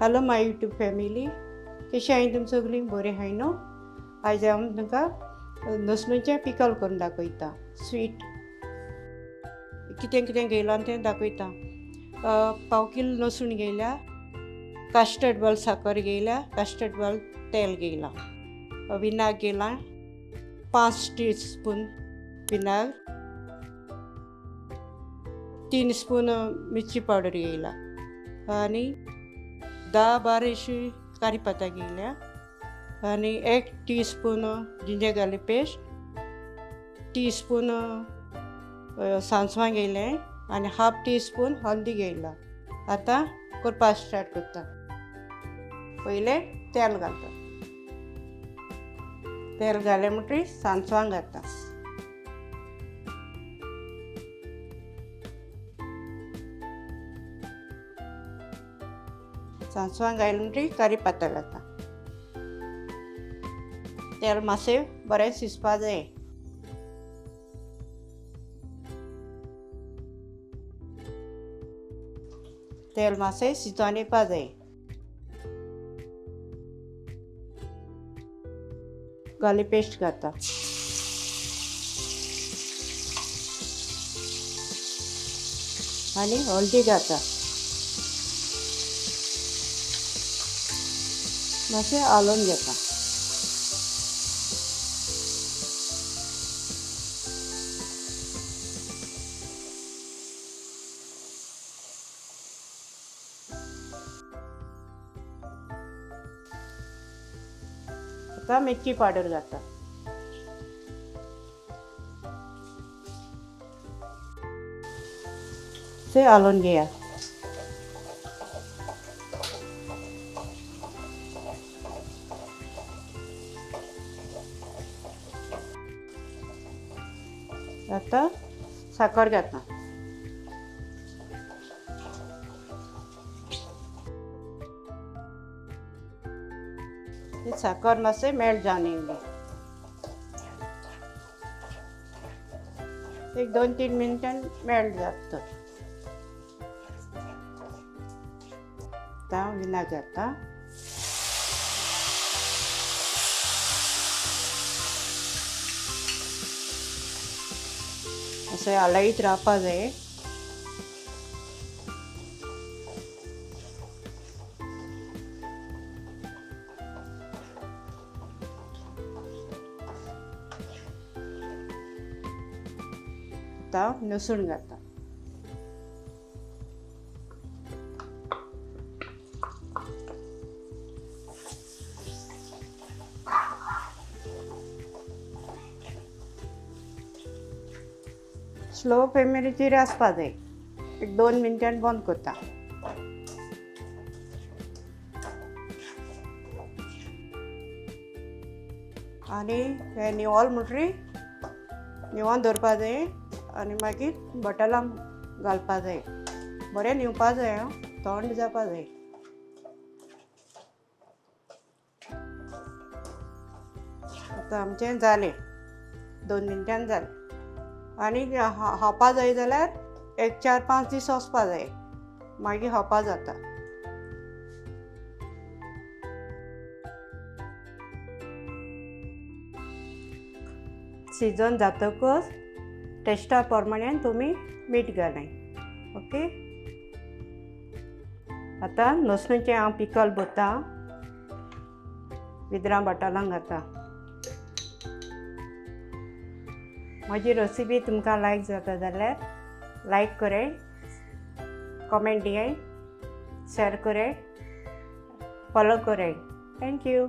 Hello माय YouTube family, कशी हाय तुम सगळीं? बरें हाय न्हू? आयज हांव तुमकां नसणुचें पिकल करून दाखयता. स्वीट कितें कितें घेयलां तें दाखयता. पाव किलो नसूण घेयल्या, कस्टर्ड बॉल साकर घेयल्या, कस्टर्ड बॉल तेल घेयलां, विनाग घेयलां 5 टीस्पून विनाग, 3 स्पून मिरची पावडर घेयला आनी 10-12 करीपत्ता घेयल्या आनी 1 teaspoon ginger garlic paste, teaspoon सांसवां घेयलें आनी हाफ टीस्पून हळदी घेयला. आतां करपा स्टार्ट करता. पयलें तेल घालता. तेल घालें म्हणटरी सांसवां घालता. सांसवां घायलें म्हणटरी करीपत्ता घालता. तेल मातशें बरें शिजपा जाय. तेल मातशें शिजोन येवपा जाय. गार्लीक पेस्ट घालता आनी हळदी घालता. मातशें हालोवन घेता. आतां मिरची पावडर घालता. ते हालोवन घेया. आतां साकर घालता. साकर मातशें मेल्ट जावन येयली. 1-2-3 मिनटान मेल्ट जाता. आतां विनाग घालता. अशें हलयत रावपा जाय. आतां लसूण घालता. स्लो फ्लेमीचेर आसपा जाय. 1-2 मिनटान बंद करता. आनी हें निवळ म्हणटरी निवोन दवरपा जाय आनी मागीर बॉटलान घालपा जाय. बरें न्हिवपा जाय, थंड जावपा जाय. आतां आमचें जालें. 2 मिनटान जालें. आनी खावपा जाय जाल्यार 1-4-5 दीस वचपा जाय, मागीर खावपा जाता. शिजोवन जातकच टेस्टा प्रमाणें तुमी मीठ घालाय. ओके. आतां लसणुचें हांव पिकल भरता. विदरां बॉटलान घालता. म्हजी रेसिपी तुमकां लायक जाता जाल्यार लायक कराय, कमेंट दियाय, शेअर कराय, फॉलो कराय. Thank you.